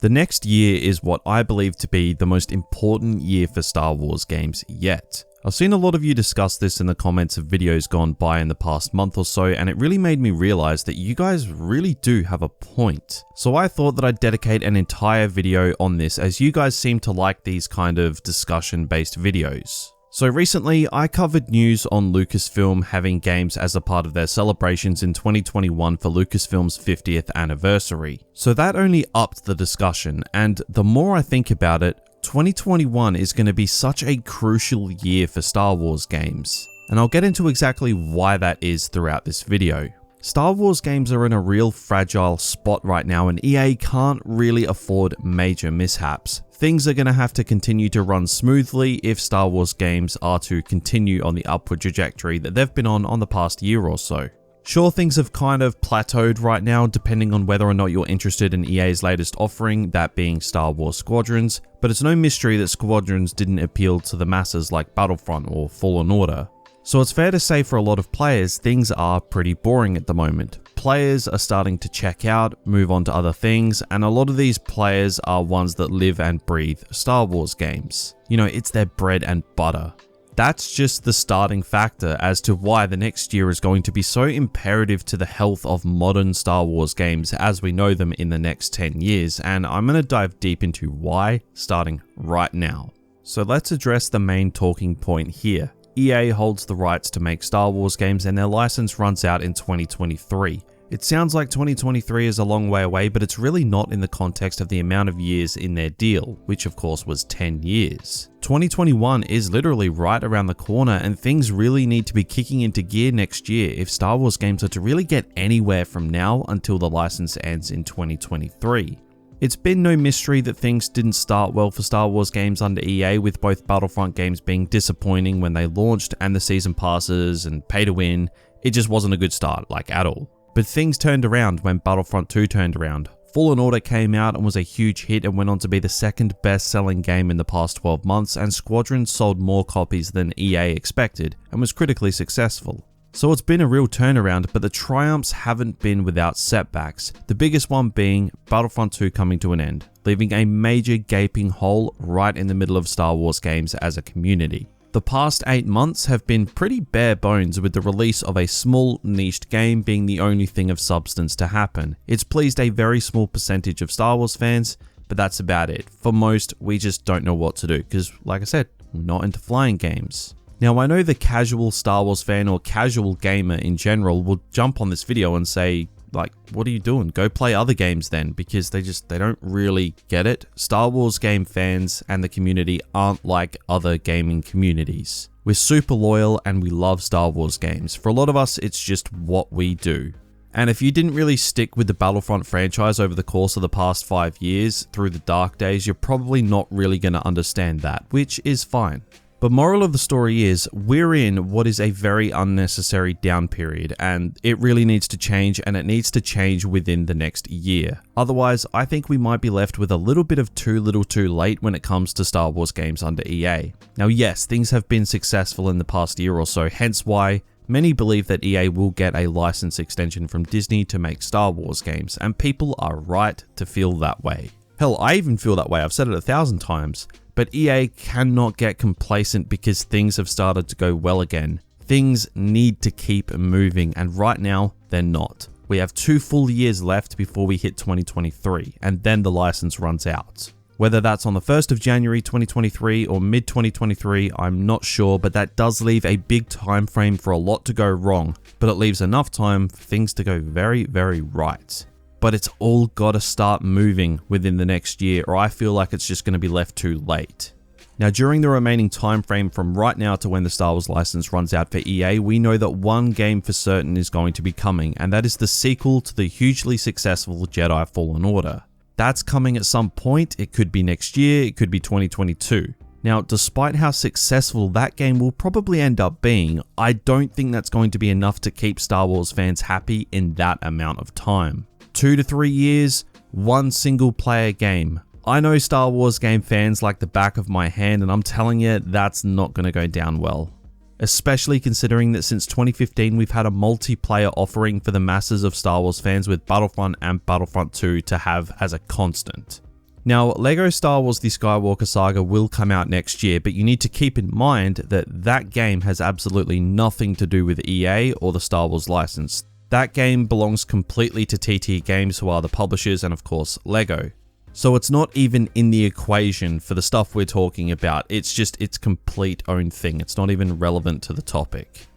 The next year is what I believe to be the most important year for Star Wars games yet. I've seen a lot of you discuss this in the comments of videos gone by in the past month or so, and it really made me realize that you guys really do have a point. So I thought that I'd dedicate an entire video on this, as you guys seem to like these kind of discussion-based videos. So recently, I covered news on Lucasfilm having games as a part of their celebrations in 2021 for Lucasfilm's 50th anniversary. So that only upped the discussion, and the more I think about it, 2021 is going to be such a crucial year for Star Wars games. And I'll get into exactly why that is throughout this video. Star Wars games are in a real fragile spot right now, and EA can't really afford major mishaps. Things are going to have to continue to run smoothly if Star Wars games are to continue on the upward trajectory that they've been on the past year or so. Sure, things have kind of plateaued right now depending on whether or not you're interested in EA's latest offering, that being Star Wars Squadrons, but it's no mystery that Squadrons didn't appeal to the masses like Battlefront or Fallen Order. So it's fair to say for a lot of players, things are pretty boring at the moment. Players are starting to check out, move on to other things, and a lot of these players are ones that live and breathe Star Wars games. You know, it's their bread and butter. That's just the starting factor as to why the next year is going to be so imperative to the health of modern Star Wars games as we know them in the next 10 years, and I'm going to dive deep into why, starting right now. So let's address the main talking point here. EA holds the rights to make Star Wars games and their license runs out in 2023. It sounds like 2023 is a long way away, but it's really not in the context of the amount of years in their deal, which of course was 10 years. 2021 is literally right around the corner, and things really need to be kicking into gear next year if Star Wars games are to really get anywhere from now until the license ends in 2023. It's been no mystery that things didn't start well for Star Wars games under EA, with both Battlefront games being disappointing when they launched and the season passes and pay to win. It just wasn't a good start, like at all. But things turned around when Battlefront 2 turned around. Fallen Order came out and was a huge hit and went on to be the second best-selling game in the past 12 months, and Squadrons sold more copies than EA expected and was critically successful. So it's been a real turnaround, but the triumphs haven't been without setbacks, the biggest one being Battlefront 2 coming to an end, leaving a major gaping hole right in the middle of Star Wars games as a community. The past 8 months have been pretty bare bones, with the release of a small niched game being the only thing of substance to happen. It's pleased a very small percentage of Star Wars fans, but that's about it. For most, we just don't know what to do because, like I said, we're not into flying games. Now, I know the casual Star Wars fan or casual gamer in general will jump on this video and say, like, what are you doing? Go play other games then, because they don't really get it. Star Wars game fans and the community aren't like other gaming communities. We're super loyal and we love Star Wars games. For a lot of us, it's just what we do. And if you didn't really stick with the Battlefront franchise over the course of the past 5 years through the dark days, you're probably not really going to understand that, which is fine. But moral of the story is, we're in what is a very unnecessary down period, and it really needs to change, and it needs to change within the next year. Otherwise, I think we might be left with a little bit of too little too late when it comes to Star Wars games under EA. Now yes, things have been successful in the past year or so, hence why many believe that EA will get a license extension from Disney to make Star Wars games, and people are right to feel that way. Hell, I even feel that way, I've said it 1,000 times. But EA cannot get complacent because things have started to go well again. Things need to keep moving, and right now, they're not. We have 2 full years left before we hit 2023, and then the license runs out. Whether that's on the 1st of January 2023 or mid-2023, I'm not sure, but that does leave a big time frame for a lot to go wrong, but it leaves enough time for things to go very, very right. But it's all got to start moving within the next year, or I feel like it's just going to be left too late. Now, during the remaining time frame from right now to when the Star Wars license runs out for EA, we know that one game for certain is going to be coming, and that is the sequel to the hugely successful Jedi Fallen Order. That's coming at some point. It could be next year, it could be 2022. Now, despite how successful that game will probably end up being, I don't think that's going to be enough to keep Star Wars fans happy in that amount of time. 2 to 3 years, one single player game. I know Star Wars game fans like the back of my hand, and I'm telling you, that's not going to go down well. Especially considering that since 2015 we've had a multiplayer offering for the masses of Star Wars fans with Battlefront and Battlefront 2 to have as a constant. Now, LEGO Star Wars The Skywalker Saga will come out next year, but you need to keep in mind that that game has absolutely nothing to do with EA or the Star Wars license. That game belongs completely to TT Games, who are the publishers, and of course LEGO. So it's not even in the equation for the stuff we're talking about, it's just its complete own thing, it's not even relevant to the topic.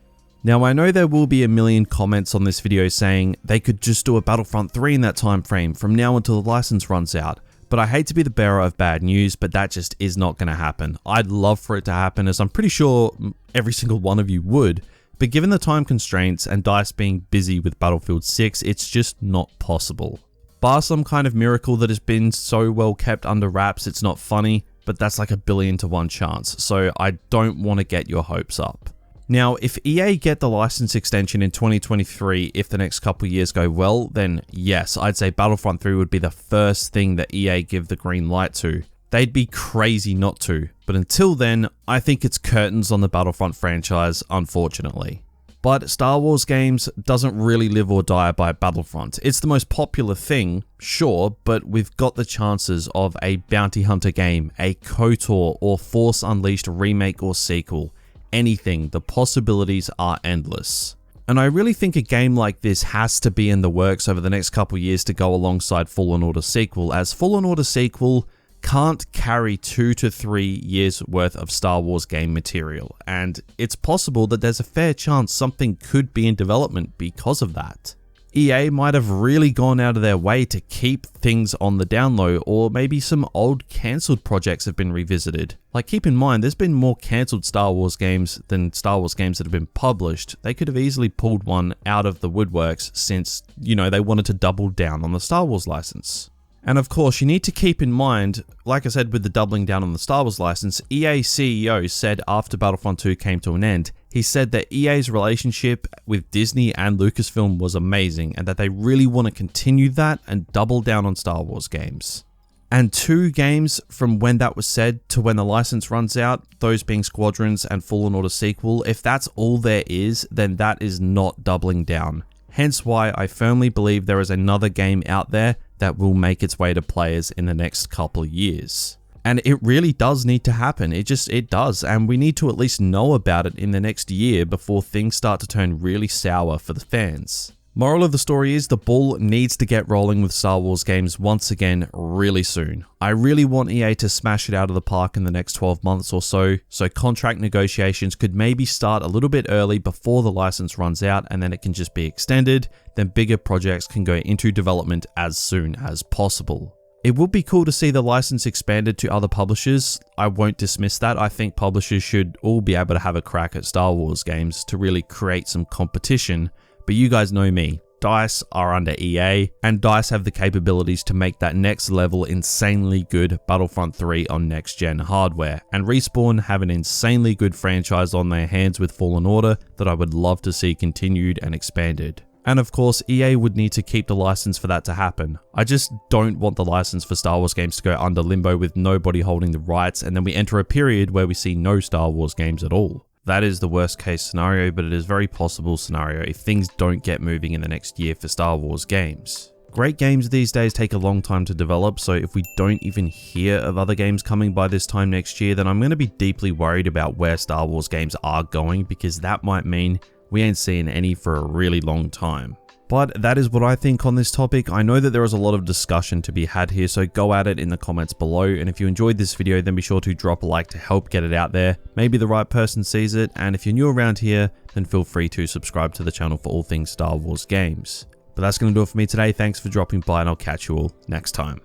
Now, I know there will be a million comments on this video saying they could just do a Battlefront 3 in that time frame from now until the license runs out, but I hate to be the bearer of bad news, but that just is not going to happen. I'd love for it to happen, as I'm pretty sure every single one of you would, but given the time constraints and DICE being busy with Battlefield 6, it's just not possible. Bar some kind of miracle that has been so well kept under wraps, it's not funny, but that's like a 1,000,000,000 to 1 chance, so I don't want to get your hopes up. Now, if EA get the license extension in 2023, if the next couple years go well, then yes, I'd say Battlefront 3 would be the first thing that EA give the green light to. They'd be crazy not to, but until then, I think it's curtains on the Battlefront franchise, unfortunately. But Star Wars games doesn't really live or die by Battlefront. It's the most popular thing, sure, but we've got the chances of a Bounty Hunter game, a KOTOR or Force Unleashed remake or sequel. Anything, the possibilities are endless. And I really think a game like this has to be in the works over the next couple years to go alongside Fallen Order sequel, as Fallen Order sequel can't carry 2 to 3 years worth of Star Wars game material, and it's possible that there's a fair chance something could be in development because of that. EA might have really gone out of their way to keep things on the down low, or maybe some old cancelled projects have been revisited. Like, keep in mind, there's been more cancelled Star Wars games than Star Wars games that have been published. They could have easily pulled one out of the woodworks since, you know, they wanted to double down on the Star Wars license. And of course, you need to keep in mind, like I said with the doubling down on the Star Wars license, EA CEO said after Battlefront 2 came to an end, he said that EA's relationship with Disney and Lucasfilm was amazing and that they really want to continue that and double down on Star Wars games. And 2 games from when that was said to when the license runs out, those being Squadrons and Fallen Order sequel, if that's all there is, then that is not doubling down. Hence why I firmly believe there is another game out there that will make its way to players in the next couple of years. And it really does need to happen, it does, and we need to at least know about it in the next year before things start to turn really sour for the fans. Moral of the story is the ball needs to get rolling with Star Wars games once again really soon. I really want EA to smash it out of the park in the next 12 months or so contract negotiations could maybe start a little bit early before the license runs out, and then it can just be extended, then bigger projects can go into development as soon as possible. It would be cool to see the license expanded to other publishers. I won't dismiss that. I think publishers should all be able to have a crack at Star Wars games to really create some competition. But you guys know me, DICE are under EA, and DICE have the capabilities to make that next level insanely good Battlefront 3 on next gen hardware, and Respawn have an insanely good franchise on their hands with Fallen Order that I would love to see continued and expanded. And of course, EA would need to keep the license for that to happen. I just don't want the license for Star Wars games to go under limbo with nobody holding the rights, and then we enter a period where we see no Star Wars games at all. That is the worst case scenario, but it is a very possible scenario if things don't get moving in the next year for Star Wars games. Great games these days take a long time to develop, so if we don't even hear of other games coming by this time next year, then I'm going to be deeply worried about where Star Wars games are going, because that might mean we ain't seeing any for a really long time. But that is what I think on this topic. I know that there is a lot of discussion to be had here, so go at it in the comments below. And if you enjoyed this video, then be sure to drop a like to help get it out there. Maybe the right person sees it. And if you're new around here, then feel free to subscribe to the channel for all things Star Wars games. But that's going to do it for me today. Thanks for dropping by, and I'll catch you all next time.